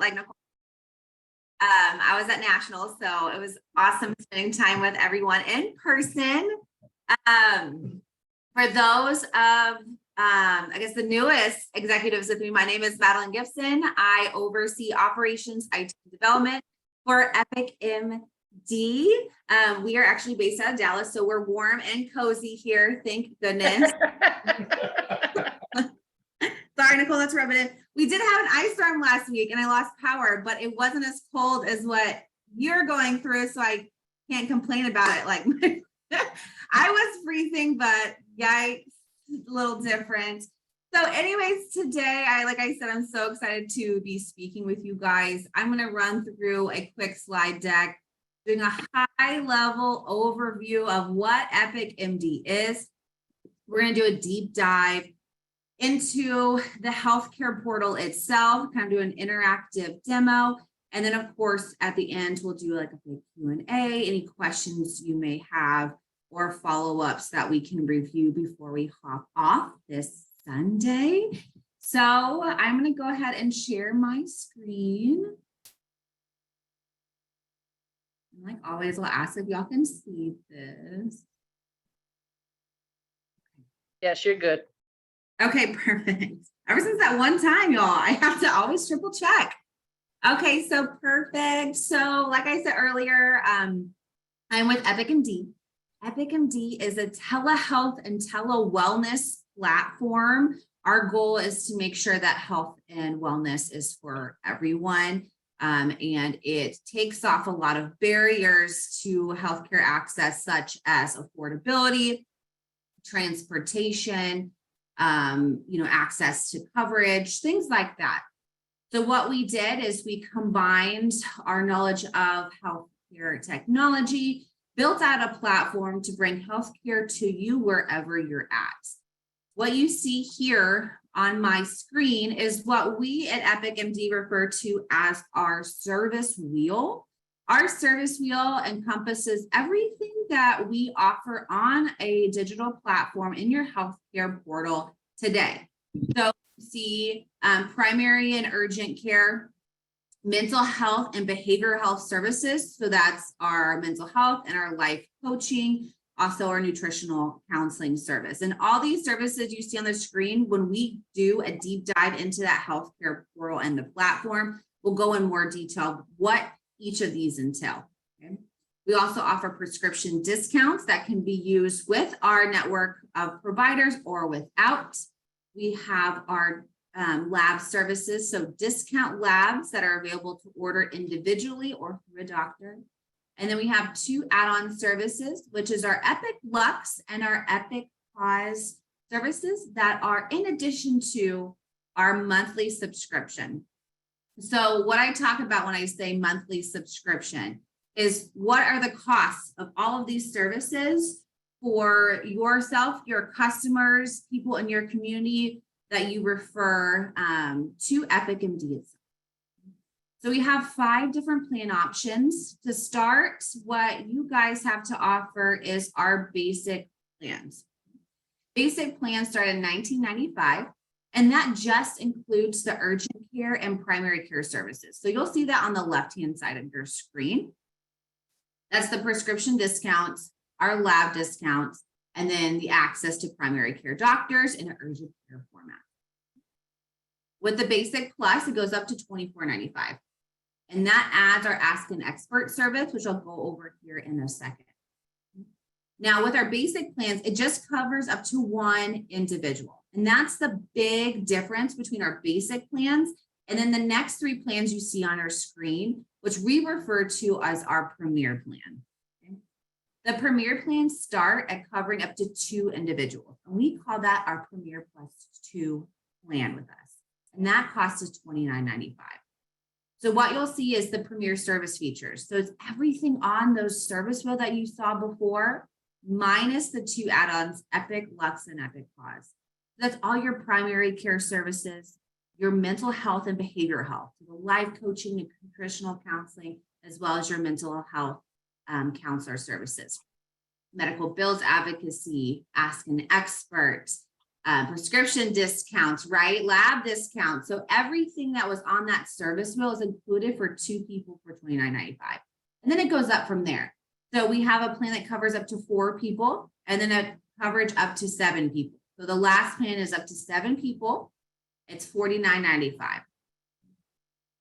like Nicole. I was at National, so it was awesome spending time with everyone in person. For those of, I guess the newest executives with me, my name is Madeline Gibson. I oversee operations, IT development for EpiqMD. We are actually based out of Dallas, so we're warm and cozy here. Thank goodness. Sorry, Nicole, that's rubbing in. We did have an ice storm last week and I lost power, but it wasn't as cold as what you're going through. So I can't complain about it. Like I was freezing, but yikes, a little different. So anyways, today, like I said, I'm so excited to be speaking with you guys. I'm going to run through a quick slide deck, doing a high level overview of what EpiqMD is. We're going to do a deep dive into the healthcare portal itself, kind of do an interactive demo. And then of course, at the end, we'll do like a big Q&A, any questions you may have or follow-ups that we can review before we hop off this Sunday. So I'm going to go ahead and share my screen. And like always, I'll ask if y'all can see this. Yes, you're good. Okay, perfect. Ever since that one time, y'all, I have to always triple check. Okay, so perfect. So like I said earlier, I'm with EpiqMD. EpiqMD is a telehealth and tele-wellness platform. Our goal is to make sure that health and wellness is for everyone. And it takes off a lot of barriers to healthcare access, such as affordability, transportation, access to coverage, things like that. So what we did is we combined our knowledge of healthcare technology, built out a platform to bring healthcare to you wherever you're at. What you see here on my screen is what we at EpiqMD refer to as our service wheel. Our service wheel encompasses everything that we offer on a digital platform in your healthcare portal today. So you see primary and urgent care, mental health and behavioral health services. So that's our mental health and our life coaching, also our nutritional counseling service. And all these services you see on the screen, when we do a deep dive into that healthcare portal and the platform, we'll go in more detail what each of these entail. Okay? We also offer prescription discounts that can be used with our network of providers or without. We have our lab services, so discount labs that are available to order individually or through a doctor. And then we have two add-on services, which is our Epic Lux and our Epic Pause services that are in addition to our monthly subscription. So what I talk about when I say monthly subscription is what are the costs of all of these services for yourself, your customers, people in your community that you refer to EpiqMD. So we have 5 different plan options. To start, what you guys have to offer is our basic plans. Basic plans start in $19.95. And that just includes the urgent care and primary care services. So you'll see that on the left-hand side of your screen. That's the prescription discounts, our lab discounts, and then the access to primary care doctors in an urgent care format. With the basic plus, it goes up to $24.95. And that adds our Ask an Expert service, which I'll go over here in a second. Now, with our basic plans, it just covers up to one individual. And that's the big difference between our basic plans and then the next 3 plans you see on our screen, which we refer to as our Premier plan. Okay? The Premier plans start at covering up to 2 individuals. And we call that our Premier Plus 2 plan with us. And that cost us $29.95. So what you'll see is the Premier service features. So it's everything on those service wheel that you saw before, minus the 2 add-ons, Epic Lux and Epic Pause. That's all your primary care services, your mental health and behavioral health, the life coaching and nutritional counseling, as well as your mental health counselor services, medical bills advocacy, Ask an Expert, prescription discounts, right? Lab discounts. So everything that was on that service bill is included for 2 people for $29.95. And then it goes up from there. So we have a plan that covers up to 4 people and then a coverage up to 7 people. So the last plan is up to 7 people. It's $49.95.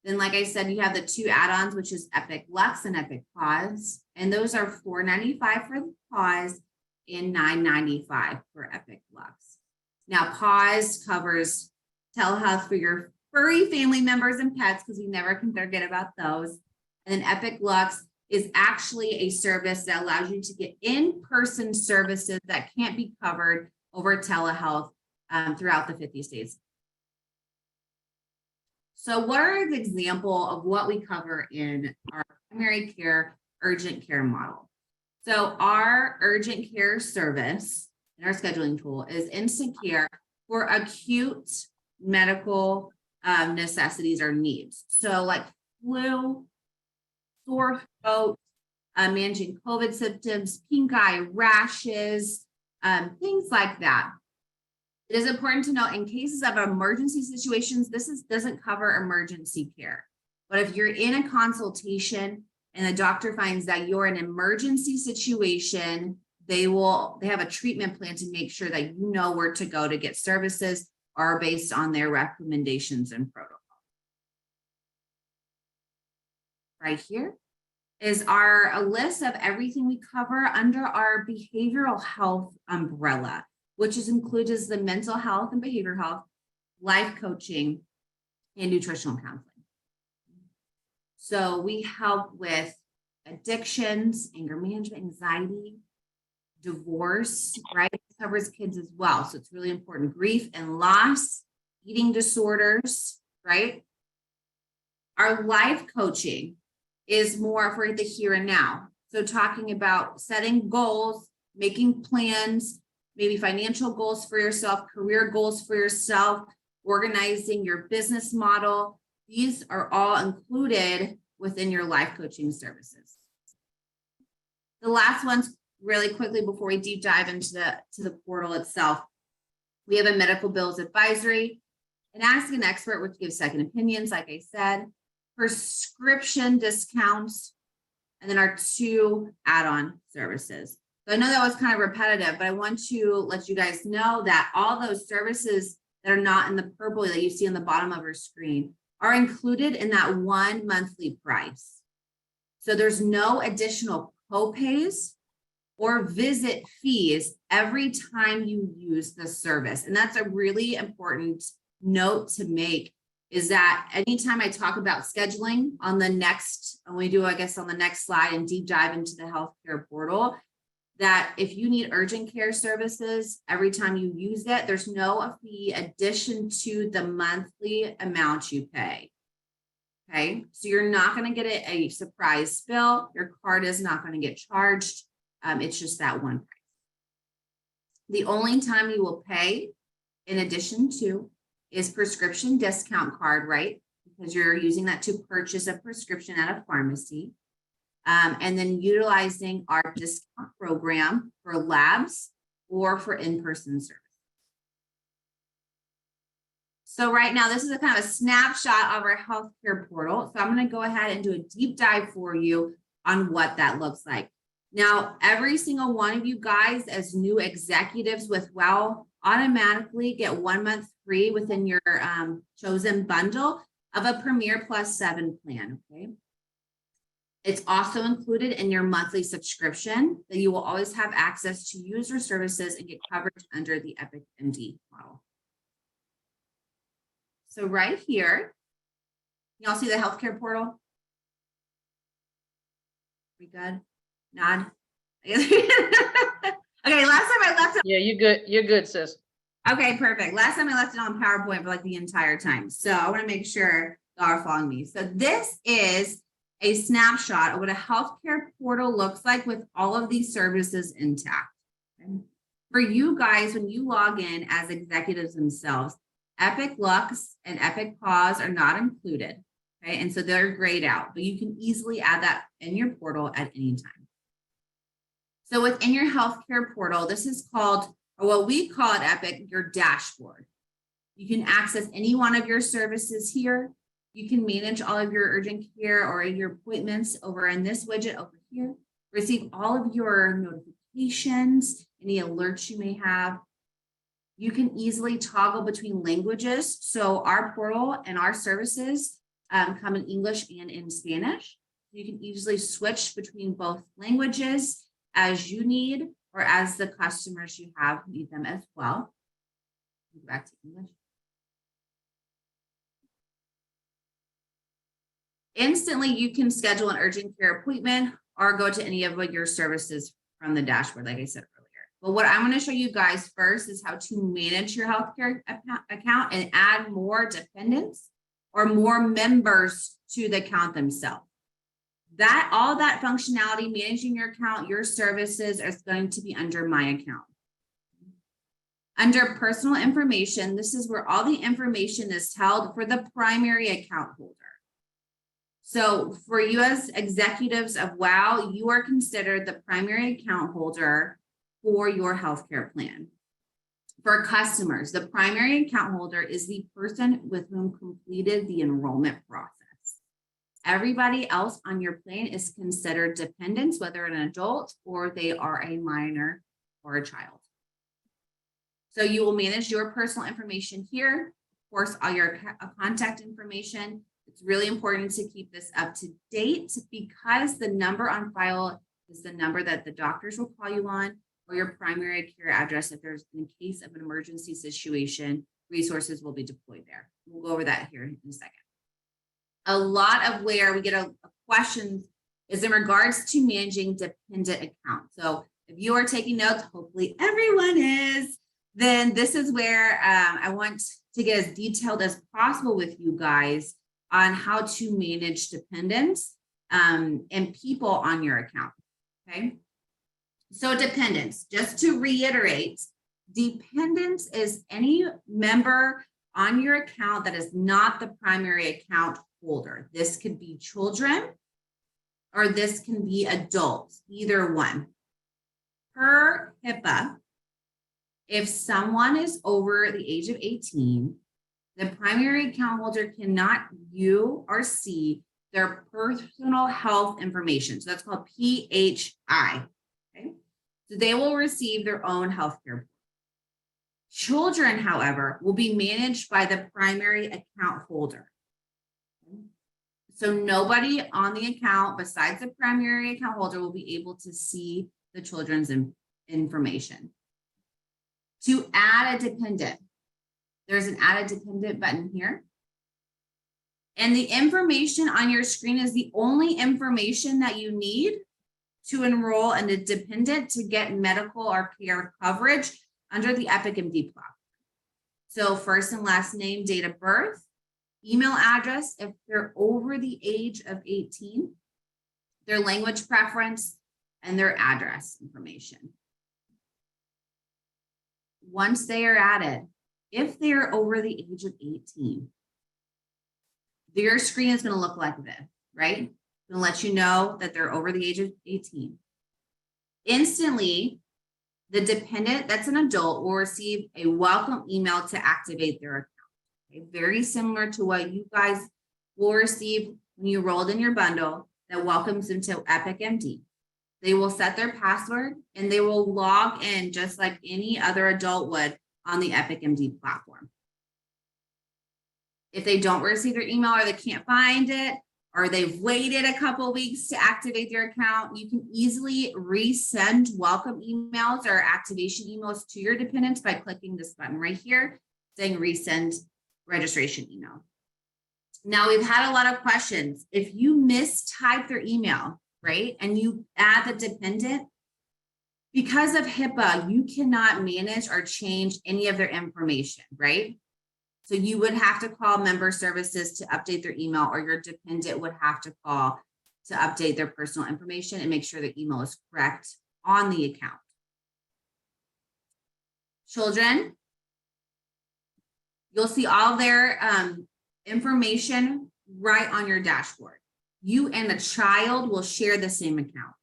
Then, like I said, you have the 2 add-ons, which is Epic Lux and Epic Pause. And those are $4.95 for the Pause and $9.95 for Epic Lux. Now, Pause covers telehealth for your furry family members and pets, because we never can forget about those. And then Epic Lux is actually a service that allows you to get in-person services that can't be covered over telehealth throughout the 50 states. So what are an example of what we cover in our primary care urgent care model? So our urgent care service in our scheduling tool is instant care for acute medical necessities or needs. So like flu, sore throat, managing COVID symptoms, pink eye, rashes, things like that. It is important to note in cases of emergency situations, this doesn't cover emergency care. But if you're in a consultation and the doctor finds that you're in an emergency situation, they have a treatment plan to make sure that you know where to go to get services are based on their recommendations and protocol. Right here is a list of everything we cover under our behavioral health umbrella, which includes the mental health and behavioral health, life coaching, and nutritional counseling. So we help with addictions, anger management, anxiety, divorce, right? It covers kids as well. So it's really important. Grief and loss, eating disorders, right? Our life coaching is more for the here and now. So talking about setting goals, making plans, maybe financial goals for yourself, career goals for yourself, organizing your business model. These are all included within your life coaching services. The last ones, really quickly before we deep dive into the portal itself, we have a medical bills advisory, an ask an expert, which gives second opinions, like I said, prescription discounts, and then our 2 add-on services. So I know that was kind of repetitive, but I want to let you guys know that all those services that are not in the purple that you see on the bottom of your screen are included in that 1 monthly price. So there's no additional co-pays or visit fees every time you use the service. And that's a really important note to make, is that anytime I talk about scheduling on the next, and we do, I guess, on the next slide and deep dive into the healthcare portal, that if you need urgent care services, every time you use it, there's no fee addition to the monthly amount you pay. Okay, so you're not going to get a surprise bill. Your card is not going to get charged. It's just that one price. The only time you will pay in addition to is prescription discount card, right? Because you're using that to purchase a prescription at a pharmacy. And then utilizing our discount program for labs or for in-person service. So right now, this is a kind of a snapshot of our healthcare portal. So I'm going to go ahead and do a deep dive for you on what that looks like. Now, every single one of you guys as new executives with WELL automatically get 1 month free within your chosen bundle of a Premier Plus 7 plan, okay? It's also included in your monthly subscription that you will always have access to user services and get coverage under the EpiqMD model. So right here, y'all see the healthcare portal? We good? Nod? Okay, last time I left it. Yeah, you're good. You're good, sis. Okay, perfect. Last time I left it on PowerPoint for like the entire time. So I want to make sure y'all are following me. So this is a snapshot of what a healthcare portal looks like with all of these services intact. Okay? For you guys, when you log in as executives themselves, Epic Lux and Epic Pause are not included. Okay, and so they're grayed out, but you can easily add that in your portal at any time. So within your healthcare portal, this is called or what we call at Epic, your dashboard. You can access any one of your services here. You can manage all of your urgent care or your appointments over in this widget over here. Receive all of your notifications, any alerts you may have. You can easily toggle between languages. So our portal and our services come in English and in Spanish. You can easily switch between both languages as you need or as the customers you have need them as well. Go back to English. Instantly, you can schedule an urgent care appointment or go to any of your services from the dashboard, like I said earlier. But what I'm going to show you guys first is how to manage your healthcare account and add more dependents or more members to the account themselves. All that functionality, managing your account, your services is going to be under My Account. Under personal information, this is where all the information is held for the primary account holder. So for you as executives of WOW, you are considered the primary account holder for your healthcare plan. For customers, the primary account holder is the person with whom completed the enrollment process. Everybody else on your plan is considered dependents, whether an adult or they are a minor or a child. So you will manage your personal information here, of course, all your contact information. It's really important to keep this up to date because the number on file is the number that the doctors will call you on, or your primary care address. If there's in case of an emergency situation, resources will be deployed there. We'll go over that here in a second. A lot of where we get a question is in regards to managing dependent accounts. So if you are taking notes, hopefully everyone is, then this is where I want to get as detailed as possible with you guys on how to manage dependents and people on your account, okay? So dependents, just to reiterate, dependents is any member on your account that is not the primary account holder. This could be children or this can be adults, either one. Per HIPAA, if someone is over the age of 18, the primary account holder cannot view or see their personal health information. So that's called PHI. Okay? So they will receive their own healthcare. Children, however, will be managed by the primary account holder. Okay? So nobody on the account besides the primary account holder will be able to see the children's information. To add a dependent, there's an add a dependent button here. And the information on your screen is the only information that you need to enroll in a dependent to get medical or care coverage under the EpiqMD platform. So first and last name, date of birth, email address, if they're over the age of 18, their language preference, and their address information. Once they are added, if they're over the age of 18, your screen is going to look like this, right? It's going to let you know that they're over the age of 18. Instantly, the dependent, that's an adult, will receive a welcome email to activate their account. Okay? Very similar to what you guys will receive when you rolled in your bundle that welcomes them to EpiqMD. They will set their password and they will log in just like any other adult would on the EpiqMD platform. If they don't receive their email or they can't find it, or they've waited a couple of weeks to activate their account, you can easily resend welcome emails or activation emails to your dependents by clicking this button right here, saying resend registration email. Now, we've had a lot of questions. If you mistype their email, right, and you add the dependent, because of HIPAA, you cannot manage or change any of their information, right? So you would have to call member services to update their email, or your dependent would have to call to update their personal information and make sure the email is correct on the account. Children, you'll see all their information right on your dashboard. You and the child will share the same account.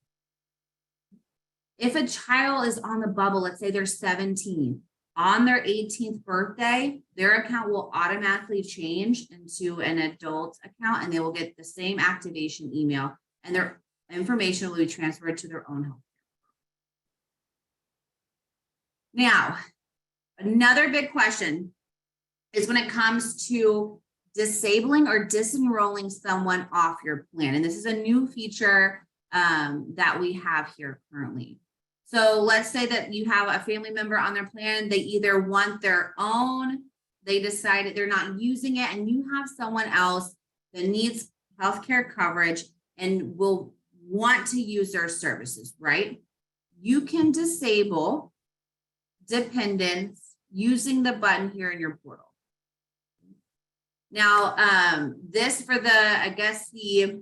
If a child is on the bubble, let's say they're 17, on their 18th birthday, their account will automatically change into an adult account and they will get the same activation email and their information will be transferred to their own health. Now, another big question is when it comes to disabling or disenrolling someone off your plan. And this is a new feature that we have here currently. So let's say that you have a family member on their plan, they either want their own, they decided they're not using it, and you have someone else that needs healthcare coverage and will want to use their services, right? You can disable dependents using the button here in your portal. Now, this for the, I guess the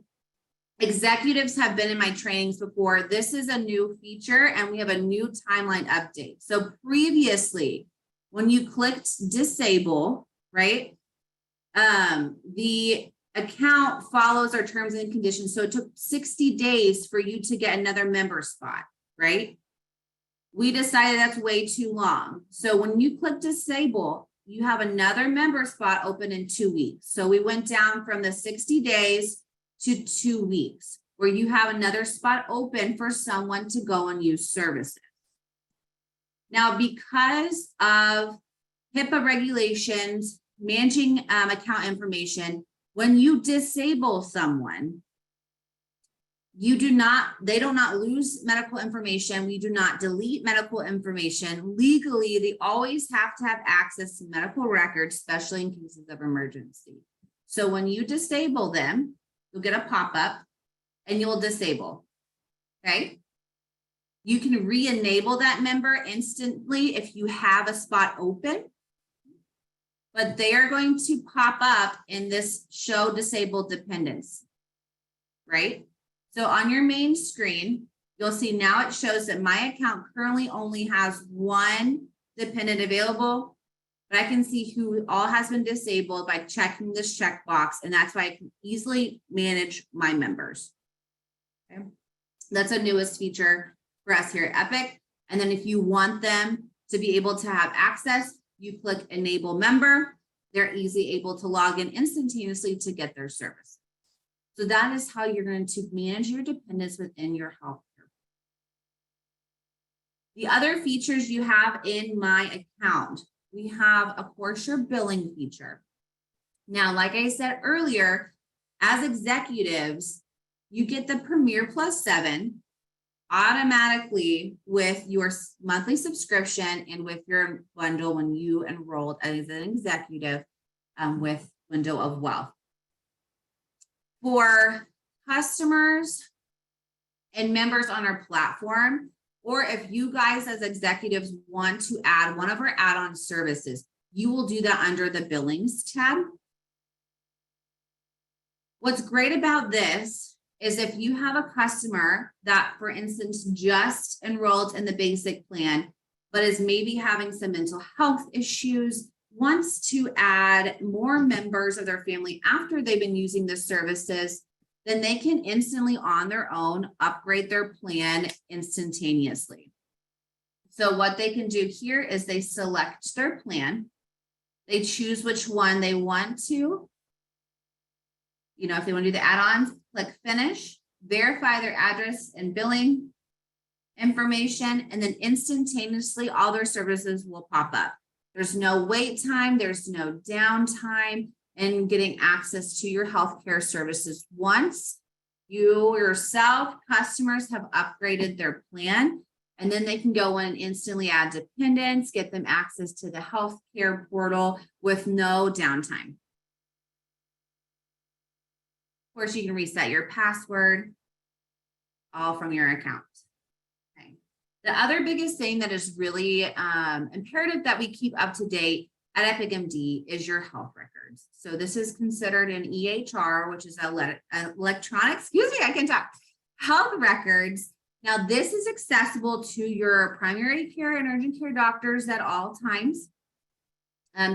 executives have been in my trainings before. This is a new feature and we have a new timeline update. So previously, when you clicked disable, right, the account follows our terms and conditions. So it took 60 days for you to get another member spot, right? We decided that's way too long. So when you click disable, you have another member spot open in 2 weeks. So we went down from the 60 days to 2 weeks, where you have another spot open for someone to go and use services. Now, because of HIPAA regulations, managing account information, when you disable someone, they do not lose medical information. We do not delete medical information. Legally, they always have to have access to medical records, especially in cases of emergency. So when you disable them, you'll get a pop-up and you'll disable, okay? You can re-enable that member instantly if you have a spot open, but they are going to pop up in this show disabled dependents, right? So on your main screen, you'll see now it shows that my account currently only has one dependent available, but I can see who all has been disabled by checking this checkbox, and that's why I can easily manage my members. Okay. That's a newest feature for us here at Epic. And then if you want them to be able to have access, you click enable member. They're easily able to log in instantaneously to get their service. So that is how you're going to manage your dependents within your healthcare. The other features you have in my account, we have, of course, your billing feature. Now, like I said earlier, as executives, you get the Premier Plus 7 automatically with your monthly subscription and with your bundle when you enrolled as an executive with Window of Wealth. For customers and members on our platform, or if you guys as executives want to add one of our add-on services, you will do that under the billings tab. What's great about this is if you have a customer that, for instance, just enrolled in the basic plan, but is maybe having some mental health issues, wants to add more members of their family after they've been using the services, then they can instantly on their own upgrade their plan instantaneously. So what they can do here is they select their plan. They choose which one they want to. You know, if they want to do the add-ons, click finish, verify their address and billing information, and then instantaneously all their services will pop up. There's no wait time, there's no downtime in getting access to your healthcare services. Once you yourself, customers have upgraded their plan, and then they can go in and instantly add dependents, get them access to the healthcare portal with no downtime. Of course, you can reset your password, all from your account. Okay. The other biggest thing that is really imperative that we keep up to date at EpiqMD is your health records. So this is considered an EHR, which is electronic, health records. Now, this is accessible to your primary care and urgent care doctors at all times.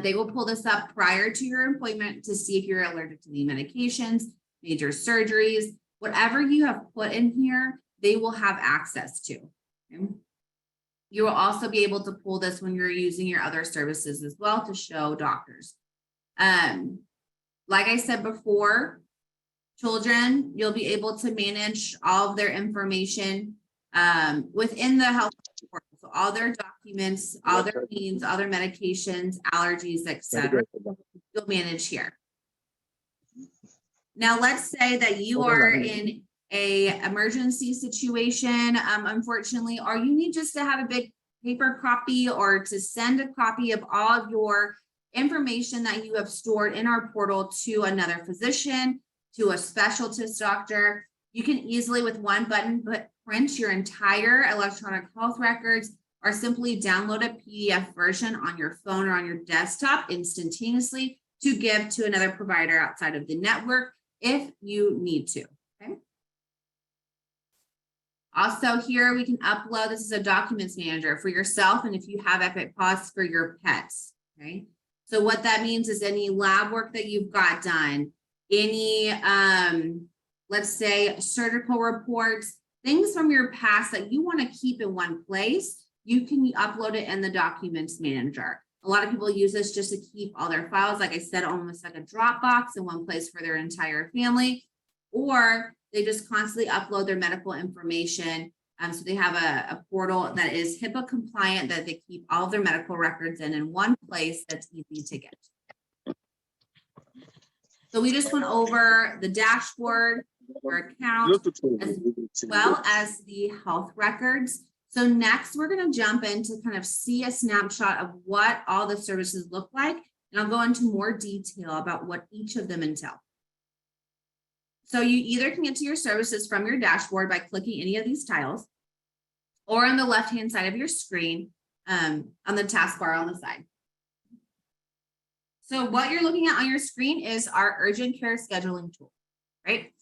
They will pull this up prior to your appointment to see if you're allergic to the medications, major surgeries, whatever you have put in here, they will have access to. Okay. You will also be able to pull this when you're using your other services as well to show doctors. Like I said before, children, you'll be able to manage all of their information within the health portal. So all their documents, all their needs, all their medications, allergies, etc. You'll manage here. Now, let's say that you are in a emergency situation, unfortunately, or you need just to have a big paper copy or to send a copy of all of your information that you have stored in our portal to another physician, to a specialist doctor. You can easily, with one button, print your entire electronic health records, or simply download a PDF version on your phone or on your desktop instantaneously to give to another provider outside of the network if you need to. Okay. Also here we can upload, this is a documents manager for yourself, and if you have EpiqPOS for your pets. Okay. So what that means is any lab work that you've got done, any, let's say surgical reports, things from your past that you want to keep in one place, you can upload it in the documents manager. A lot of people use this just to keep all their files, like I said, almost like a Dropbox in one place for their entire family, or they just constantly upload their medical information. So they have a portal that is HIPAA compliant, that they keep all of their medical records in one place that's easy to get. So we just went over the dashboard, your account, as well as the health records. So next, we're going to jump in to kind of see a snapshot of what all the services look like, and I'll go into more detail about what each of them entail. So you either can get to your services from your dashboard by clicking any of these tiles, or on the left-hand side of your screen on the taskbar on the side. So what you're looking at on your screen is our urgent care scheduling tool, right?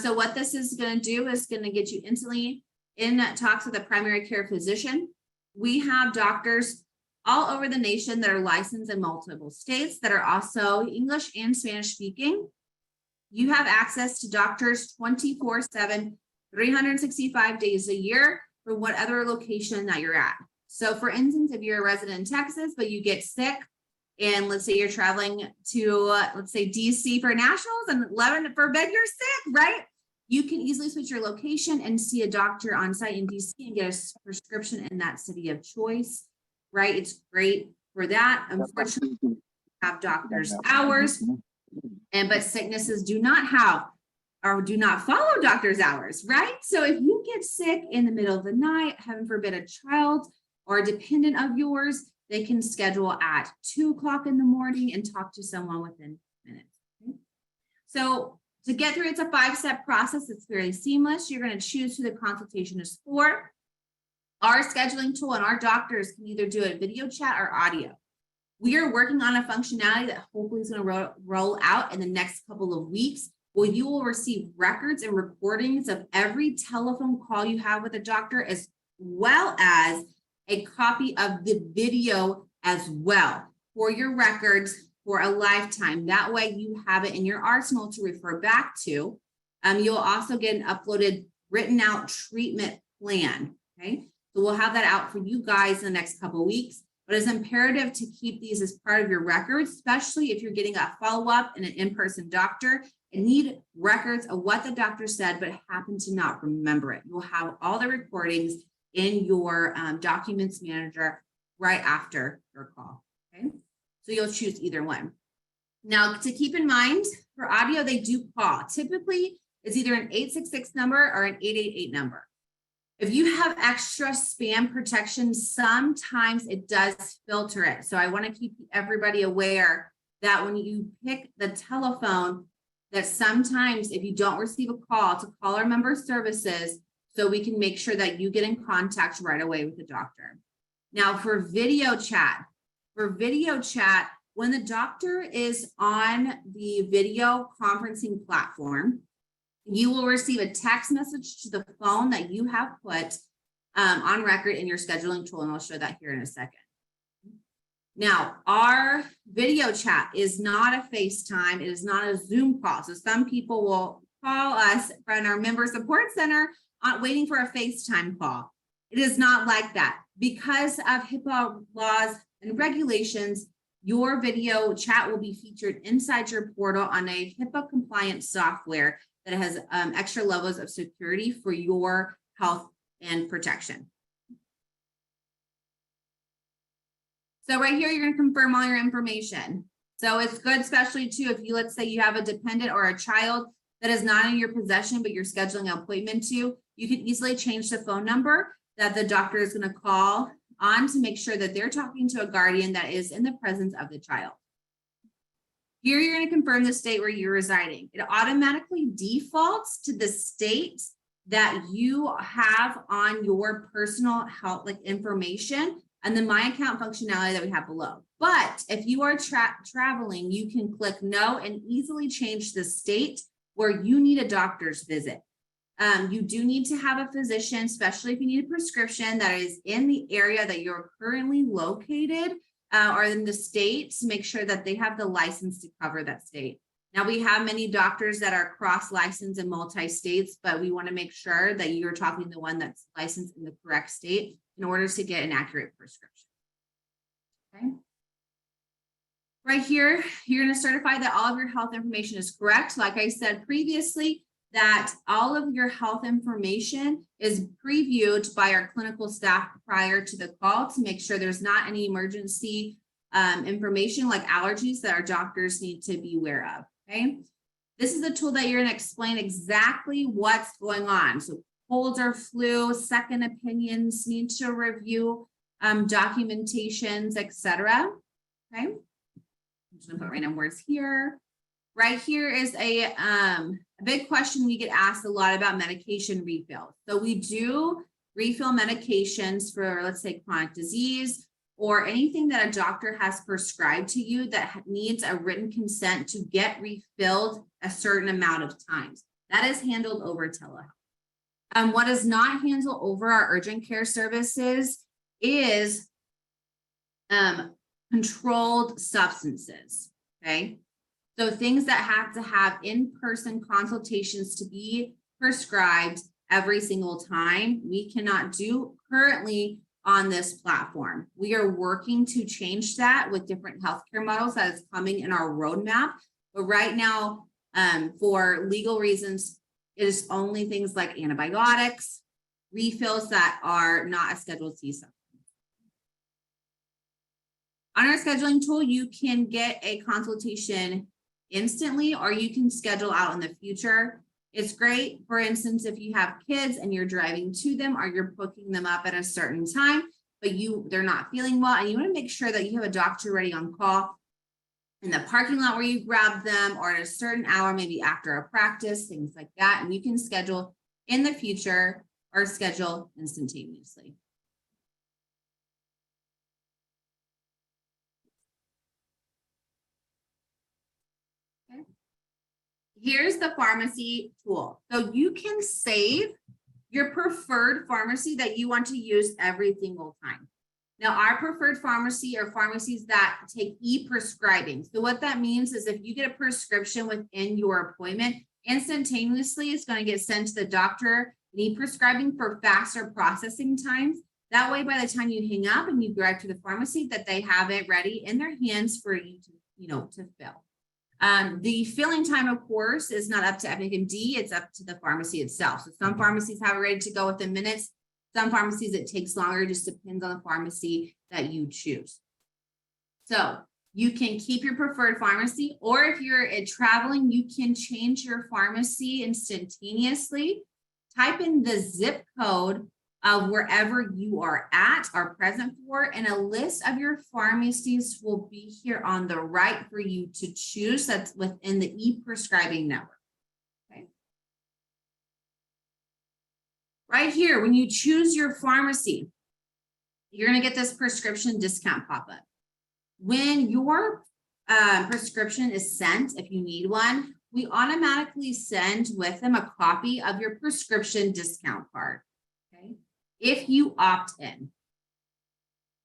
So what this is going to do is going to get you instantly in talks with a primary care physician. We have doctors all over the nation that are licensed in multiple states that are also English and Spanish speaking. You have access to doctors 24/7, 365 days a year for whatever location that you're at. So for instance, if you're a resident in Texas, but you get sick, and let's say you're traveling to, let's say DC for nationals, and 11 forbid you're sick, right? You can easily switch your location and see a doctor on site in DC and get a prescription in that city of choice, right? It's great for that. Unfortunately, we have doctors' hours, but sicknesses do not have or do not follow doctor's hours, right? So if you get sick in the middle of the night, heaven forbid a child or a dependent of yours, they can schedule at 2 o'clock in the morning and talk to someone within minutes. Okay? So to get through, it's a 5-step process. It's fairly seamless. You're going to choose who the consultation is for. Our scheduling tool and our doctors can either do a video chat or audio. We are working on a functionality that hopefully is going to roll out in the next couple of weeks, where you will receive records and recordings of every telephone call you have with a doctor, as well as a copy of the video as well for your records for a lifetime. That way you have it in your arsenal to refer back to. You'll also get an uploaded written out treatment plan. Okay, so we'll have that out for you guys in the next couple of weeks, but it's imperative to keep these as part of your records, especially if you're getting a follow-up in an in-person doctor and need records of what the doctor said, but happen to not remember it. You'll have all the recordings in your documents manager right after your call. Okay, so you'll choose either one. Now, to keep in mind, for audio, they do call. Typically, it's either an 866 number or an 888 number. If you have extra spam protection, sometimes it does filter it. So I want to keep everybody aware that when you pick the telephone, that sometimes if you don't receive a call, to call our member services so we can make sure that you get in contact right away with the doctor. Now for video chat, when the doctor is on the video conferencing platform, you will receive a text message to the phone that you have put on record in your scheduling tool, and I'll show that here in a second. Now, our video chat is not a FaceTime. It is not a Zoom call. So some people will call us from our member support center waiting for a FaceTime call. It is not like that. Because of HIPAA laws and regulations, your video chat will be featured inside your portal on a HIPAA compliant software that has extra levels of security for your health and protection. So right here, you're going to confirm all your information. So it's good, especially too, if you, let's say you have a dependent or a child that is not in your possession, but you're scheduling an appointment to, you can easily change the phone number that the doctor is going to call on to make sure that they're talking to a guardian that is in the presence of the child. Here, you're going to confirm the state where you're residing. It automatically defaults to the state that you have on your personal health information and the My Account functionality that we have below. But if you are traveling, you can click no and easily change the state where you need a doctor's visit. You do need to have a physician, especially if you need a prescription that is in the area that you're currently located or in the state, to make sure that they have the license to cover that state. Now, we have many doctors that are cross-licensed in multi-states, but we want to make sure that you're talking to the one that's licensed in the correct state in order to get an accurate prescription. Okay. Right here, you're going to certify that all of your health information is correct. Like I said previously, that all of your health information is previewed by our clinical staff prior to the call to make sure there's not any emergency information like allergies that our doctors need to be aware of, okay? This is a tool that you're going to explain exactly what's going on. So colds or flu, second opinions, need to review documentations, etc. Okay, I'm just going to put random words here. Right here is a big question we get asked a lot about medication refill. So we do refill medications for, let's say, chronic disease or anything that a doctor has prescribed to you that needs a written consent to get refilled a certain amount of times. That is handled over telehealth. What is not handled over our urgent care services is controlled substances, okay? So things that have to have in-person consultations to be prescribed every single time, we cannot do currently on this platform. We are working to change that with different healthcare models that is coming in our roadmap. But right now, for legal reasons, it is only things like antibiotics, refills that are not a Schedule C substance. On our scheduling tool, you can get a consultation instantly, or you can schedule out in the future. It's great, for instance, if you have kids and you're driving to them or you're booking them up at a certain time, but they're not feeling well, and you want to make sure that you have a doctor ready on call in the parking lot where you grab them, or at a certain hour, maybe after a practice, things like that. And you can schedule in the future or schedule instantaneously. Here's the pharmacy tool. So you can save your preferred pharmacy that you want to use every single time. Now, our preferred pharmacy are pharmacies that take e-prescribing. So what that means is if you get a prescription within your appointment, instantaneously it's going to get sent to the doctor, e-prescribing for faster processing times. That way, by the time you hang up and you drive to the pharmacy, that they have it ready in their hands for you to, to fill. The filling time, of course, is not up to EpiqMD, it's up to the pharmacy itself. So some pharmacies have it ready to go within minutes. Some pharmacies, it takes longer, just depends on the pharmacy that you choose. So you can keep your preferred pharmacy, or if you're traveling, you can change your pharmacy instantaneously. Type in the zip code of wherever you are at, are present for, and a list of your pharmacies will be here on the right for you to choose. That's within the e-prescribing network. Okay. Right here, when you choose your pharmacy, you're going to get this prescription discount pop-up. When your prescription is sent, if you need one, we automatically send with them a copy of your prescription discount card. If you opt in.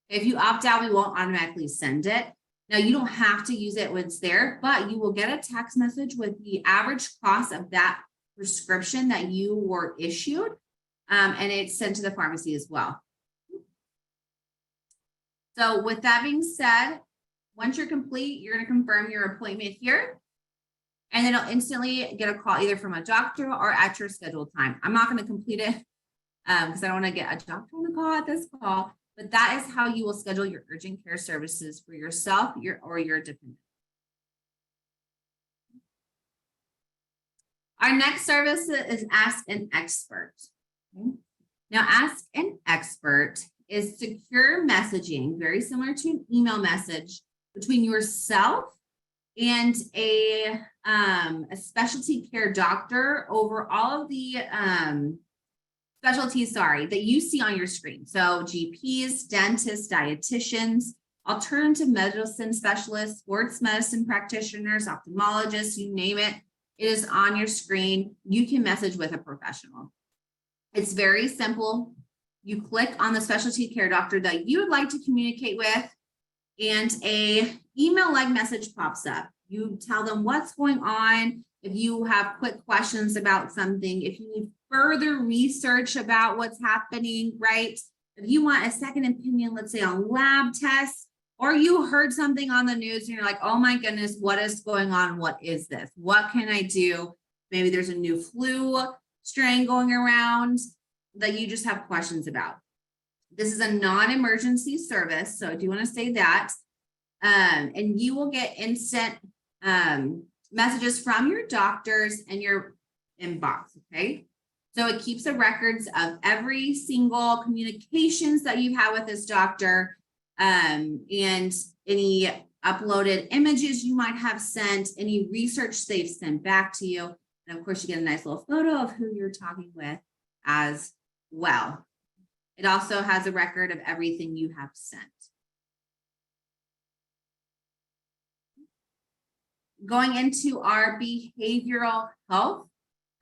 If you opt out, we won't automatically send it. Now, you don't have to use it when it's there, but you will get a text message with the average cost of that prescription that you were issued. and it's sent to the pharmacy as well. So with that being said, once you're complete, you're going to confirm your appointment here, and then you'll instantly get a call either from a doctor or at your scheduled time. I'm not going to complete it because I don't want to get a doctor on the call at this call, but that is how you will schedule your urgent care services for yourself or your dependent. Our next service is Ask an Expert. Okay. Now, Ask an Expert is secure messaging, very similar to an email message between yourself and a specialty care doctor over all of the specialties, that you see on your screen. So GPs, dentists, dietitians, alternative medicine specialists, sports medicine practitioners, ophthalmologists, you name it. It is on your screen. You can message with a professional. It's very simple. You click on the specialty care doctor that you would like to communicate with, and a email-like message pops up. You tell them what's going on. If you have quick questions about something, if you need further research about what's happening, right? If you want a second opinion, let's say on lab tests, or you heard something on the news and you're like, oh my goodness, what is going on? What is this? What can I do? Maybe there's a new flu strain going around that you just have questions about. This is a non-emergency service, so I do want to say that. And you will get instant messages from your doctors in your inbox, okay? So it keeps the records of every single communications that you've had with this doctor, and any uploaded images you might have sent, any research they've sent back to you. And of course, you get a nice little photo of who you're talking with as well. It also has a record of everything you have sent. Going into our behavioral health,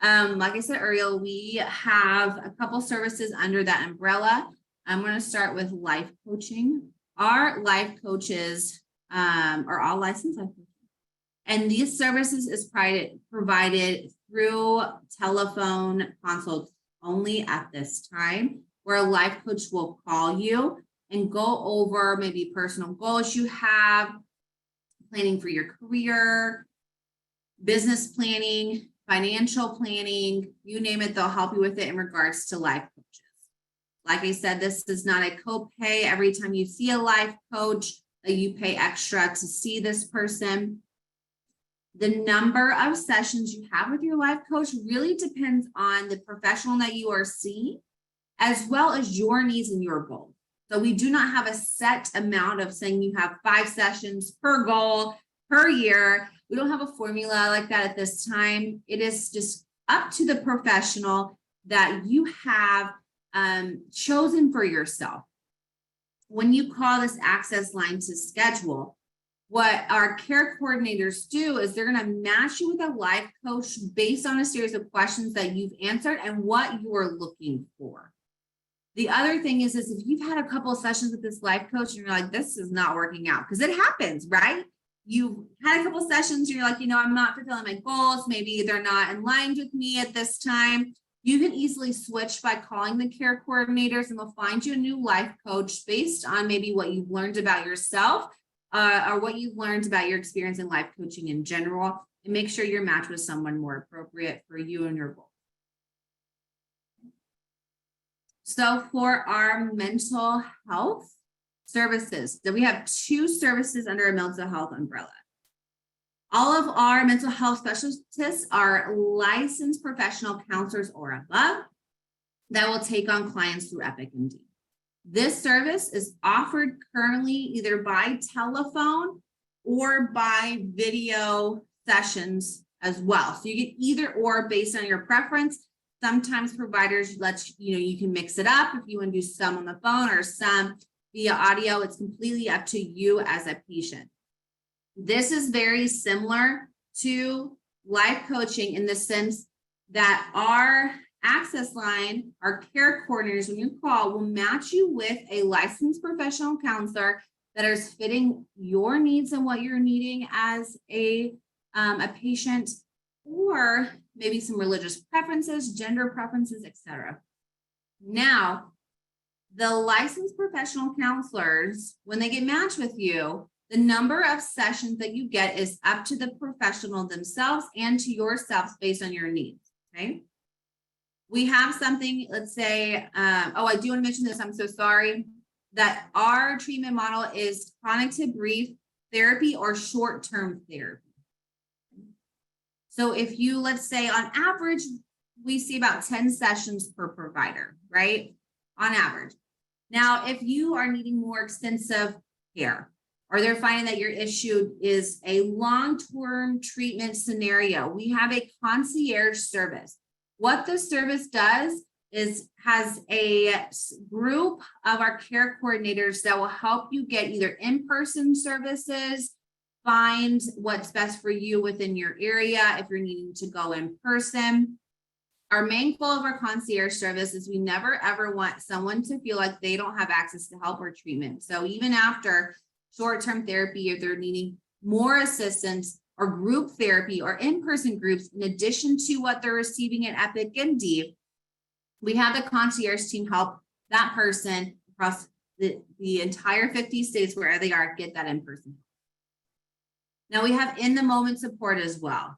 like I said earlier, we have a couple services under that umbrella. I'm going to start with life coaching. Our life coaches are all licensed life coaches, and these services is provided through telephone consults only at this time, where a life coach will call you and go over maybe personal goals you have, planning for your career, business planning, financial planning, you name it, they'll help you with it in regards to life coaches. Like I said, this is not a copay. Every time you see a life coach, that you pay extra to see this person. The number of sessions you have with your life coach really depends on the professional that you are seeing, as well as your needs and your goals. So we do not have a set amount of saying you have 5 sessions per goal per year. We don't have a formula like that at this time. It is just up to the professional that you have chosen for yourself. When you call this access line to schedule, what our care coordinators do is they're going to match you with a life coach based on a series of questions that you've answered and what you are looking for. The other thing is if you've had a couple of sessions with this life coach and you're like, this is not working out, because it happens, right? You've had a couple of sessions and you're like, I'm not fulfilling my goals. Maybe they're not in line with me at this time. You can easily switch by calling the care coordinators, and they'll find you a new life coach based on maybe what you've learned about yourself or what you've learned about your experience in life coaching in general, and make sure you're matched with someone more appropriate for you and your goals. So for our mental health services, so we have 2 services under a mental health umbrella. All of our mental health specialists are licensed professional counselors or above that will take on clients through EpiqMD. This service is offered currently either by telephone or by video sessions as well. So you get either or based on your preference. Sometimes providers let you can mix it up if you want to do some on the phone or some via audio. It's completely up to you as a patient. This is very similar to life coaching in the sense that our access line, our care coordinators, when you call, will match you with a licensed professional counselor that is fitting your needs and what you're needing as a patient, or maybe some religious preferences, gender preferences, etc. Now, the licensed professional counselors, when they get matched with you, the number of sessions that you get is up to the professional themselves and to yourselves based on your needs, okay? We have something, let's say, oh, I do want to mention this, I'm so sorry, that our treatment model is chronic to brief therapy or short-term therapy. So if you, let's say on average, we see about 10 sessions per provider, right? On average. Now, if you are needing more extensive care, or they're finding that your issue is a long-term treatment scenario, we have a concierge service. What the service does is has a group of our care coordinators that will help you get either in-person services, find what's best for you within your area if you're needing to go in person. Our main goal of our concierge service is we never ever want someone to feel like they don't have access to help or treatment. So even after short-term therapy, if they're needing more assistance or group therapy or in-person groups, in addition to what they're receiving at EpiqMD, we have the concierge team help that person across the entire 50 states where they are get that in-person. Now we have in the moment support as well.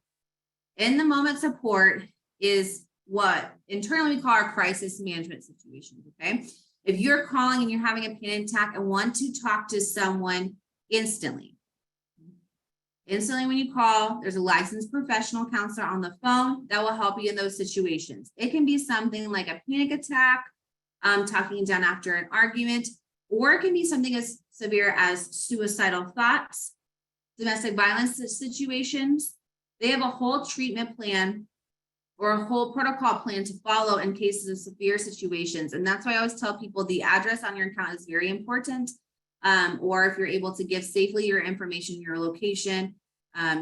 In the moment support is what internally we call our crisis management situations, okay? If you're calling and you're having a panic attack and want to talk to someone instantly when you call, there's a licensed professional counselor on the phone that will help you in those situations. It can be something like a panic attack, talking down after an argument, or it can be something as severe as suicidal thoughts, domestic violence situations. They have a whole treatment plan or a whole protocol plan to follow in cases of severe situations. And that's why I always tell people the address on your account is very important. Or if you're able to give safely your information, your location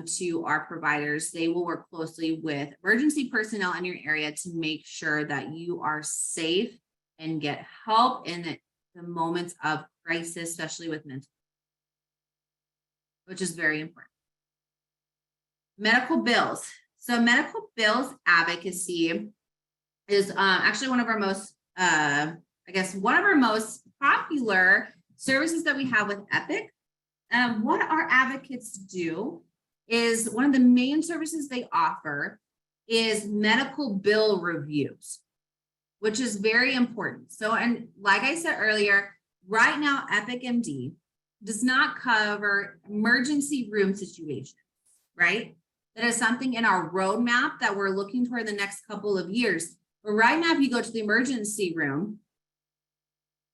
to our providers, they will work closely with emergency personnel in your area to make sure that you are safe and get help in the moments of crisis, especially with mental, which is very important. Medical bills. So medical bills advocacy is actually one of our most, one of our most popular services that we have with Epiq. What our advocates do is one of the main services they offer is medical bill reviews, which is very important. So, and like I said earlier, right now, EpiqMD does not cover emergency room situations, right? That is something in our roadmap that we're looking toward the next couple of years. But right now, if you go to the emergency room,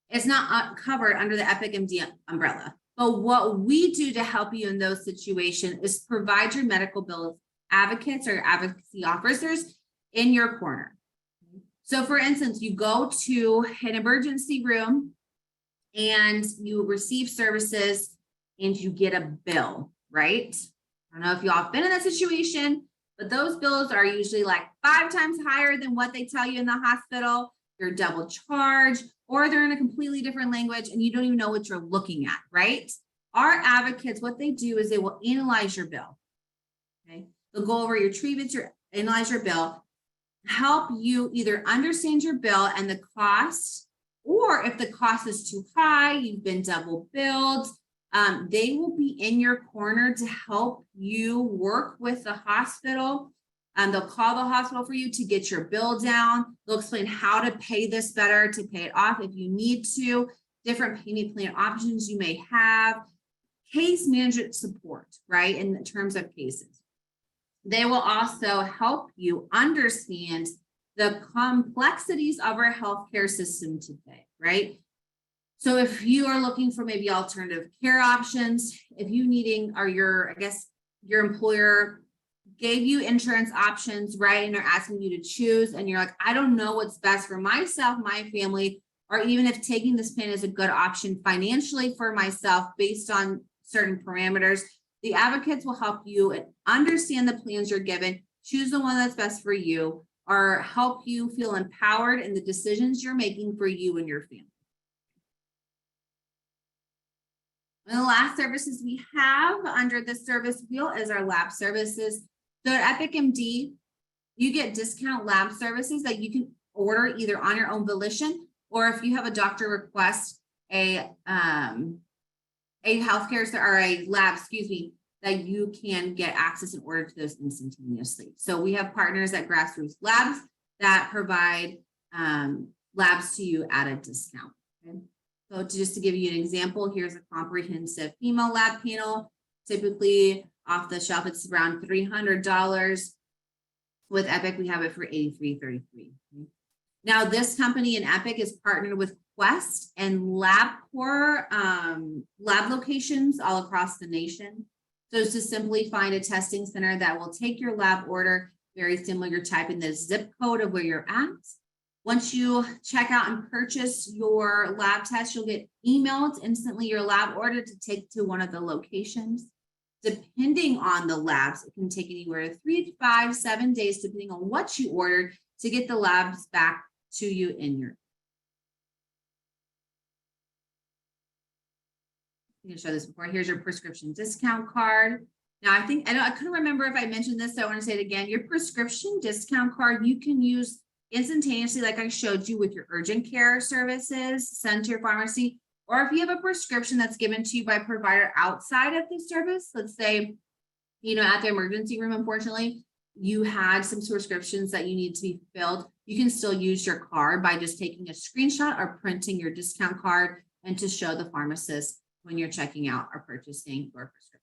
it's not covered under the EpiqMD umbrella. But what we do to help you in those situations is provide your medical bill advocates or advocacy officers in your corner. So for instance, you go to an emergency room and you receive services and you get a bill, right? I don't know if y'all have been in that situation, but those bills are usually like 5 times higher than what they tell you in the hospital. You're double charged, or they're in a completely different language and you don't even know what you're looking at, right? Our advocates, what they do is they will analyze your bill, okay? They'll go over your treatments, analyze your bill, help you either understand your bill and the cost, or if the cost is too high, you've been double billed, they will be in your corner to help you work with the hospital. They'll call the hospital for you to get your bill down. They'll explain how to pay this better, to pay it off if you need to, different payment plan options you may have, case management support, right, in terms of cases. They will also help you understand the complexities of our healthcare system today, right? So if you are looking for maybe alternative care options, if you needing, or your employer gave you insurance options, right? And they're asking you to choose and you're like, I don't know what's best for myself, my family, or even if taking this plan is a good option financially for myself based on certain parameters, the advocates will help you understand the plans you're given, choose the one that's best for you, or help you feel empowered in the decisions you're making for you and your family. And the last services we have under the service wheel is our lab services. So at EpiqMD, you get discount lab services that you can order either on your own volition, or if you have a doctor request a healthcare or a lab, that you can get access and order to those instantaneously. So we have partners at Grassroots Labs that provide labs to you at a discount. Okay? So just to give you an example, here's a comprehensive female lab panel. Typically off the shelf, it's around $300. With Epic, we have it for $83.33. Okay? Now, this company in Epic is partnered with Quest and LabCorp lab locations all across the nation. So it's to simply find a testing center that will take your lab order, very similar. You're typing the zip code of where you're at. Once you check out and purchase your lab test, you'll get emailed instantly your lab order to take to one of the locations. Depending on the labs, it can take anywhere 3 to 5, 7 days, depending on what you ordered, to get the labs back to you in your. I'm going to show this before. Here's your prescription discount card. Now, I couldn't remember if I mentioned this, so I want to say it again. Your prescription discount card, you can use instantaneously, like I showed you with your urgent care services, sent to your pharmacy, or if you have a prescription that's given to you by a provider outside of the service, let's say, at the emergency room, unfortunately, you had some prescriptions that you need to be filled, you can still use your card by just taking a screenshot or printing your discount card and to show the pharmacist when you're checking out or purchasing your prescription.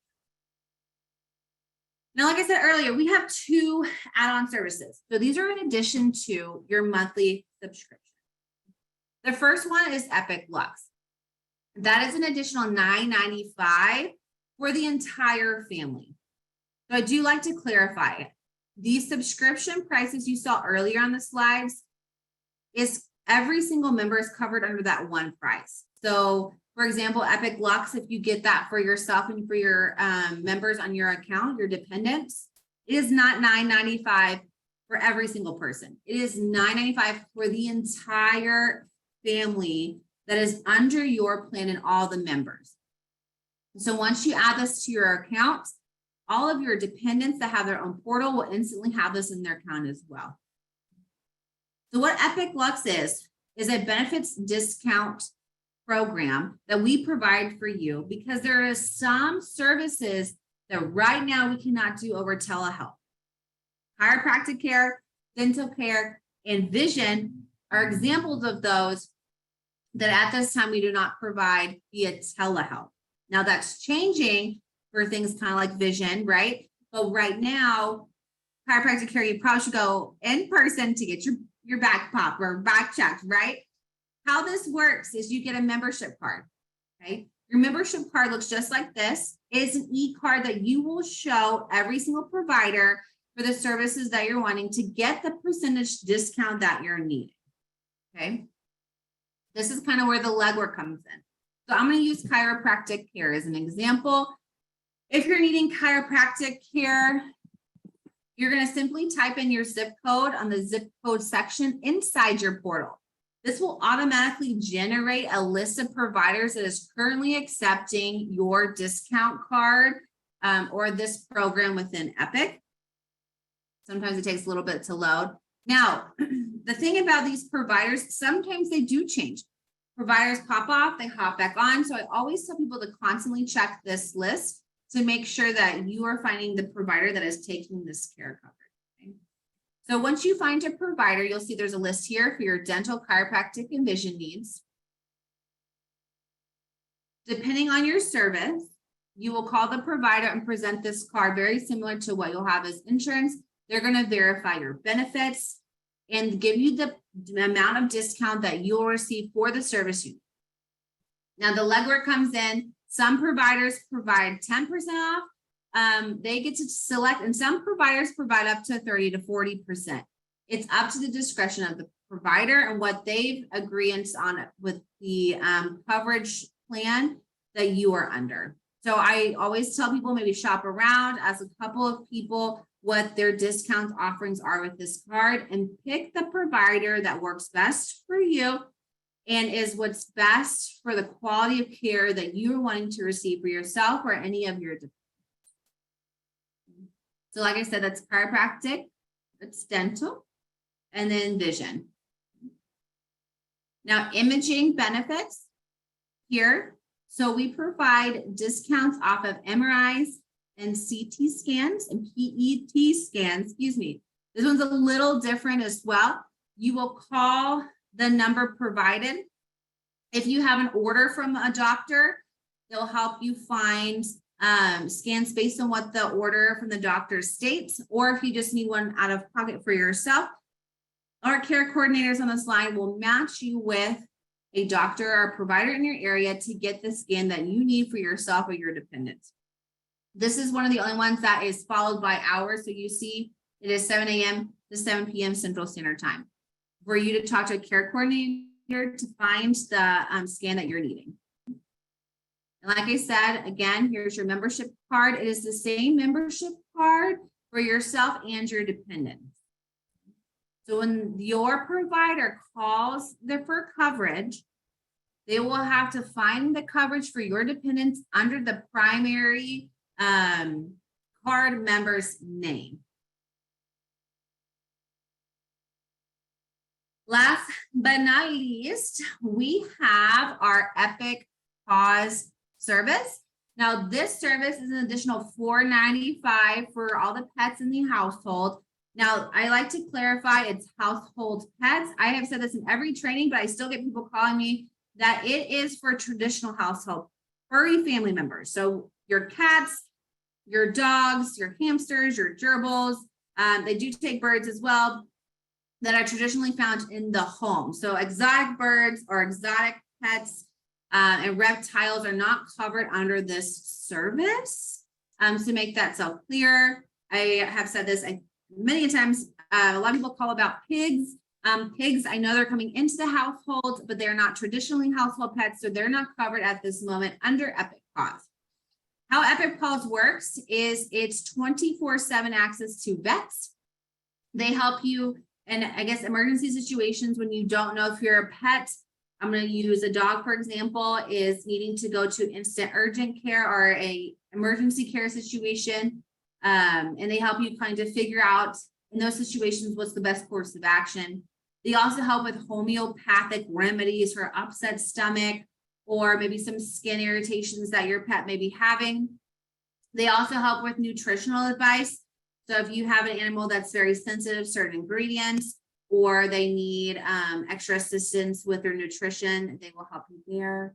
Now, like I said earlier, we have 2 add-on services. So these are in addition to your monthly subscription. The first one is Epic Lux. That is an additional $9.95 for the entire family. So I do like to clarify, these subscription prices you saw earlier on the slides is every single member is covered under that one price. So for example, Epic Lux, if you get that for yourself and for your members on your account, your dependents, it is not $9.95 for every single person. It is $9.95 for the entire family that is under your plan and all the members. So once you add this to your account, all of your dependents that have their own portal will instantly have this in their account as well. So what Epic Lux is a benefits discount program that we provide for you because there are some services that right now we cannot do over telehealth. Chiropractic care, dental care, and vision are examples of those that at this time we do not provide via telehealth. Now that's changing for things kind of like vision, right? But right now, chiropractic care, you probably should go in person to get your back pop or back checked, right? How this works is you get a membership card, okay? Your membership card looks just like this. It's an e-card that you will show every single provider for the services that you're wanting to get the percentage discount that you're needing, okay? This is kind of where the legwork comes in. So I'm going to use chiropractic care as an example. If you're needing chiropractic care, you're going to simply type in your zip code on the zip code section inside your portal. This will automatically generate a list of providers that is currently accepting your discount card or this program within Epic. Sometimes it takes a little bit to load. Now, the thing about these providers, sometimes they do change. Providers pop off, they hop back on. So I always tell people to constantly check this list to make sure that you are finding the provider that is taking this care coverage. Okay? So once you find a provider, you'll see there's a list here for your dental, chiropractic, and vision needs. Depending on your service, you will call the provider and present this card very similar to what you'll have as insurance. They're going to verify your benefits and give you the amount of discount that you'll receive for the service you need. Now the legwork comes in. Some providers provide 10% off. They get to select, and some providers provide up to 30 to 40%. It's up to the discretion of the provider and what they've agreed on with the coverage plan that you are under. So I always tell people maybe shop around, ask a couple of people what their discount offerings are with this card, and pick the provider that works best for you and is what's best for the quality of care that you're wanting to receive for yourself or any of your dependents. So like I said, that's chiropractic, it's dental, and then vision. Now, imaging benefits here. So we provide discounts off of MRIs and CT scans and PET scans, excuse me. This one's a little different as well. You will call the number provided. If you have an order from a doctor, they'll help you find scans based on what the order from the doctor states, or if you just need one out of pocket for yourself, our care coordinators on this line will match you with a doctor or provider in your area to get the scan that you need for yourself or your dependents. This is one of the only ones that is followed by hours. So you see it is 7 a.m. to 7 p.m. Central Standard Time for you to talk to a care coordinator to find the scan that you're needing. And like I said, again, here's your membership card. It is the same membership card for yourself and your dependents. So when your provider calls for coverage, they will have to find the coverage for your dependents under the primary card member's name. Last but not least, we have our Epic Pause service. Now, this service is an additional $4.95 for all the pets in the household. Now, I like to clarify it's household pets. I have said this in every training, but I still get people calling me that it is for traditional household furry family members. So your cats, your dogs, your hamsters, your gerbils, they do take birds as well that are traditionally found in the home. So exotic birds or exotic pets and reptiles are not covered under this service. To make that so clear, I have said this many times. A lot of people call about pigs. Pigs, I know they're coming into the household, but they're not traditionally household pets, so they're not covered at this moment under Epic Pause. How Epic Pause works is it's 24/7 access to vets. They help you in, I guess, emergency situations when you don't know if you're a pet. I'm going to use a dog, for example, is needing to go to instant urgent care or a emergency care situation. And they help you kind of figure out in those situations what's the best course of action. They also help with homeopathic remedies for upset stomach or maybe some skin irritations that your pet may be having. They also help with nutritional advice. So if you have an animal that's very sensitive to certain ingredients, or they need extra assistance with their nutrition, they will help you there.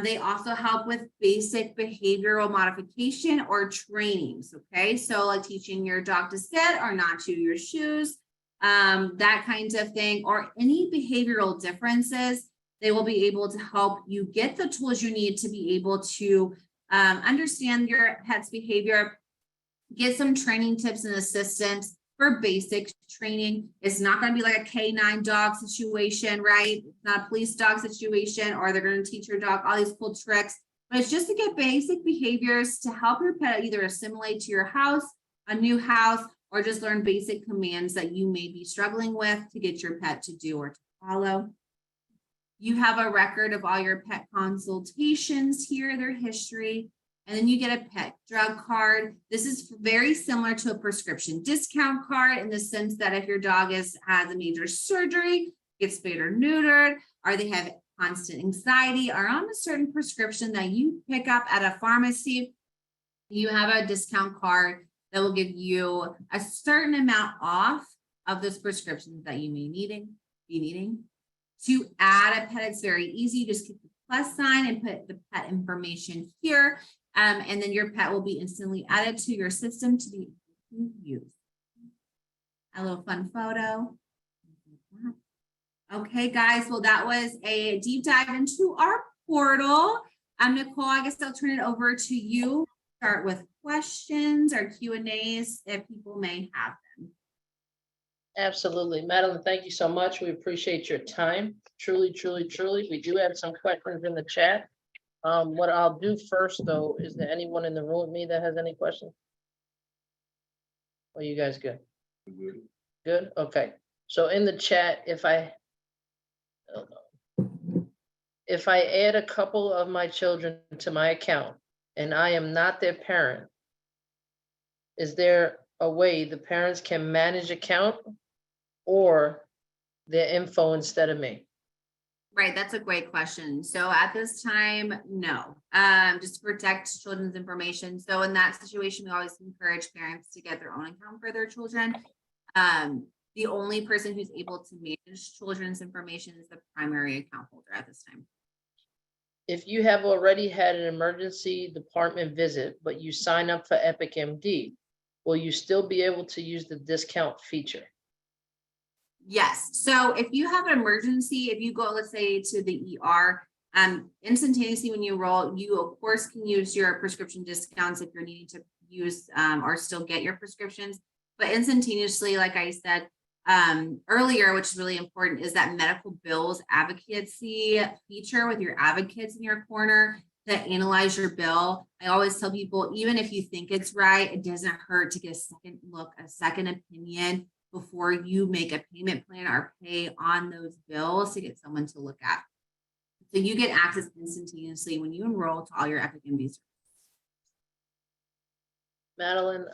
They also help with basic behavioral modification or trainings, okay? So like teaching your dog to sit or not chew your shoes, that kind of thing, or any behavioral differences, they will be able to help you get the tools you need to be able to understand your pet's behavior, get some training tips and assistance for basic training. It's not going to be like a canine dog situation, right? It's not a police dog situation, or they're going to teach your dog all these cool tricks, but it's just to get basic behaviors to help your pet either assimilate to your house, a new house, or just learn basic commands that you may be struggling with to get your pet to do or to follow. You have a record of all your pet consultations here, their history. And then you get a pet drug card. This is very similar to a prescription discount card in the sense that if your dog has a major surgery, gets spayed or neutered, or they have constant anxiety, or on a certain prescription that you pick up at a pharmacy, you have a discount card that will give you a certain amount off of those prescriptions that you may be needing. To add a pet, it's very easy. Just click the plus sign and put the pet information here. And then your pet will be instantly added to your system to be used. A little fun photo. Okay, guys, well, that was a deep dive into our portal. Nicole, I guess I'll turn it over to you. Start with questions or Q&As if people may have them. Absolutely. Madeline, thank you so much. We appreciate your time. Truly, truly, truly. We do have some questions in the chat. What I'll do first, though, is there anyone in the room with me that has any questions? Are you guys good? Good? Okay. So in the chat, if I add a couple of my children to my account and I am not their parent, is there a way the parents can manage account or their info instead of me? Right, that's a great question. So at this time, no, just to protect children's information. So in that situation, we always encourage parents to get their own account for their children. The only person who's able to manage children's information is the primary account holder at this time. If you have already had an emergency department visit, but you sign up for EpiqMD, will you still be able to use the discount feature? Yes, so if you have an emergency, if you go, let's say to the ER, instantaneously when you enroll, you of course can use your prescription discounts if you're needing to use or still get your prescriptions. But instantaneously, like I said earlier, which is really important, is that medical bills advocacy feature with your advocates in your corner that analyze your bill. I always tell people, even if you think it's right, it doesn't hurt to get a second look, a second opinion before you make a payment plan or pay on those bills to get someone to look at. So you get access instantaneously when you enroll to all your EpiqMD services. Madeline,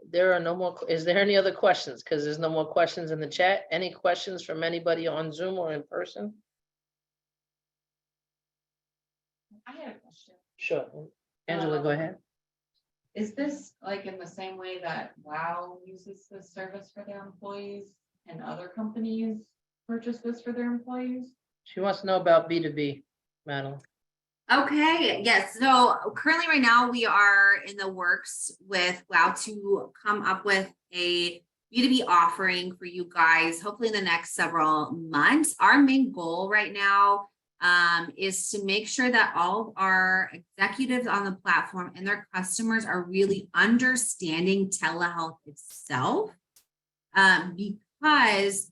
there are no more, is there any other questions? Because there's no more questions in the chat. Any questions from anybody on Zoom or in person? I had a question. Sure. Angela, go ahead. Is this like in the same way that WOW uses this service for their employees and other companies purchase this for their employees? She wants to know about B2B, Madeline. Okay, yes. So currently right now we are in the works with WOW to come up with a B2B offering for you guys, hopefully in the next several months. Our main goal right now is to make sure that all of our executives on the platform and their customers are really understanding telehealth itself, because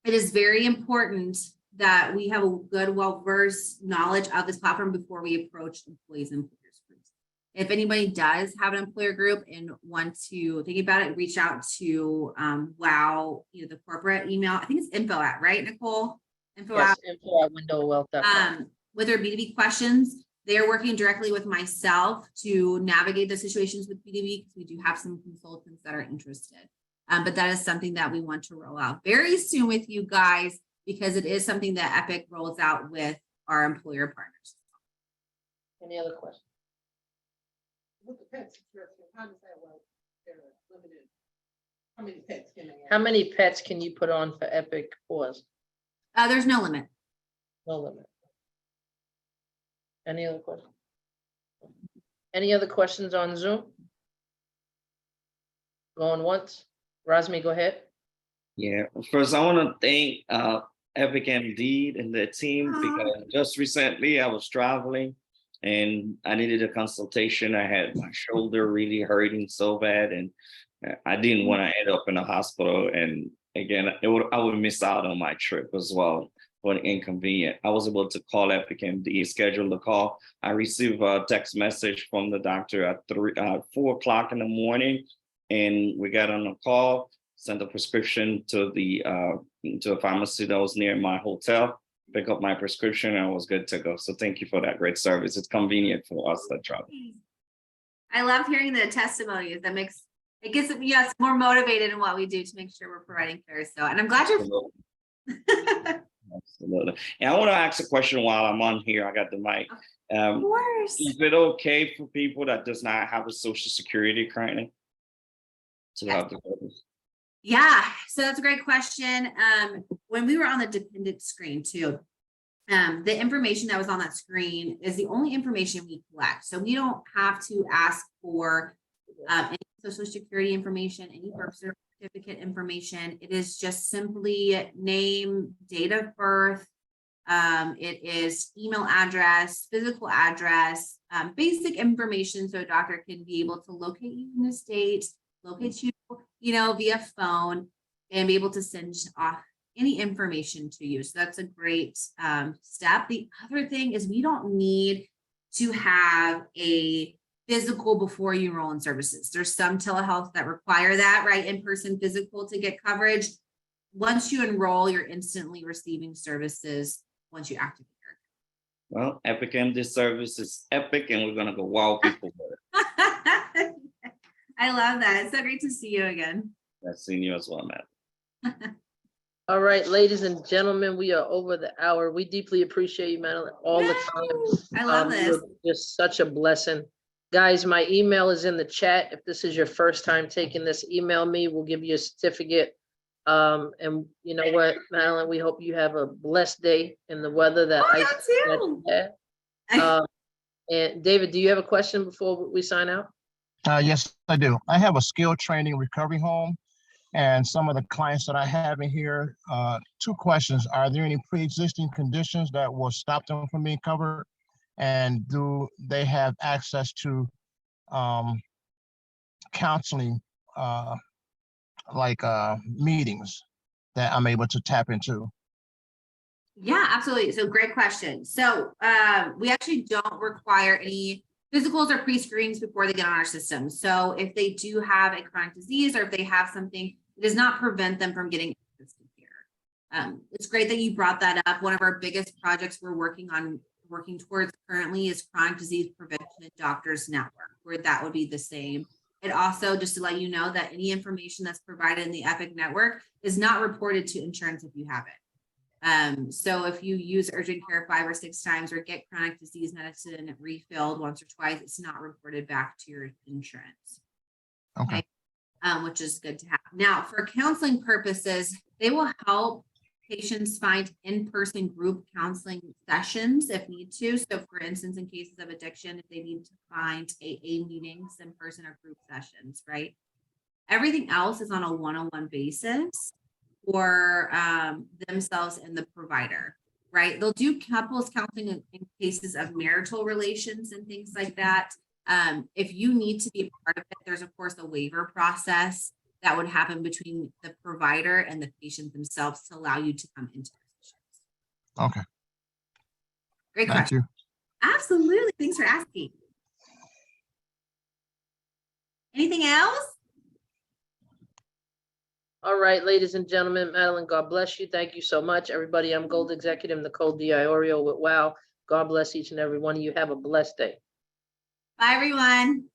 it is very important that we have a good, well-versed knowledge of this platform before we approach employees and employers groups. If anybody does have an employer group and want to think about it, reach out to WOW, the corporate email. I think it's info at, right, Nicole? Yes, info@windowwealth.com. With their B2B questions. They're working directly with myself to navigate the situations with B2B because we do have some consultants that are interested. But that is something that we want to roll out very soon with you guys, because it is something that Epic rolls out with our employer partners. Any other questions? With the pet subscription, how does that work? They're limited. How many pets can they have? How many pets can you put on for Epic Pause? There's no limit. No limit. Any other questions? Any other questions on Zoom? Going once? Razmi, go ahead. Yeah, first I want to thank EpiqMD and the team, because just recently I was traveling and I needed a consultation. I had my shoulder really hurting so bad, and I didn't want to end up in a hospital. And again, I would miss out on my trip as well for an inconvenient. I was able to call EpiqMD, schedule the call. I received a text message from the doctor at 4 o'clock in the morning, and we got on a call, sent a prescription to a pharmacy that was near my hotel, pick up my prescription, and I was good to go. So thank you for that great service. It's convenient for us that travel. I love hearing the testimonies. It gets us more motivated in what we do to make sure we're providing care. So, and I'm glad you're. Absolutely. And I want to ask a question while I'm on here. I got the mic. Of course. Is it okay for people that does not have a Social Security currently to have the service? Yeah, so that's a great question. When we were on the dependent screen too, the information that was on that screen is the only information we collect. So we don't have to ask for any Social Security information, any birth certificate information. It is just simply name, date of birth. It is email address, physical address, basic information so a doctor can be able to locate you in the state, locate you, via phone, and be able to send off any information to you. So that's a great step. The other thing is we don't need to have a physical before you enroll in services. There's some telehealth that require that, right? In-person physical to get coverage. Once you enroll, you're instantly receiving services once you activate your Well, EpiqMD service is epic, and we're gonna go wow people with it. I love that. It's so great to see you again. I've seen you as well, Matt. All right, ladies and gentlemen, we are over the hour. We deeply appreciate you, Madeline, all the Woo! time. I love You this. were just such a blessing. Guys, my email is in the chat. If this is your first time taking this, email me. We'll give you a certificate. And you know what, Madeline, we hope you have a blessed day in the weather that Oh, I you too. had. And David, do you have a question before we sign out? Yes, I do. I have a skill training recovery home, and some of the clients that I have in here, two questions. Are there any pre-existing conditions that will stop them from being covered? And do they have access to counseling, meetings that I'm able to tap into? Yeah, absolutely. So great question. So we actually don't require any physicals or pre-screenings before they get on our system. So if they do have a chronic disease or if they have something, it does not prevent them from getting access to care. It's great that you brought that up. One of our biggest projects we're working towards currently is Chronic Disease Prevention Doctors Network, where that would be the same. And also, just to let you know that any information that's provided in the EPIQ network is not reported to insurance if you have it. So if you use urgent care 5 or 6 times or get chronic disease medicine refilled once or twice, it's not reported back to your insurance. Okay. Which is good to have. Now, for counseling purposes, they will help patients find in-person group counseling sessions if need to. So for instance, in cases of addiction, if they need to find AA meetings, in-person or group sessions, right? Everything else is on a one-on-one basis for themselves and the provider, right? They'll do couples counseling in cases of marital relations and things like that. If you need to be a part of it, there's of course a waiver process that would happen between the provider and the patient themselves to allow you to come into the sessions. Okay. Great Thank question. you. Absolutely. Thanks for asking. Anything else? All right, ladies and gentlemen, Madeline, God bless you. Thank you so much. Everybody, I'm Gold Executive Nicole D'Iorio with WOW. God bless each and every one of you. Have a blessed day. Bye, everyone.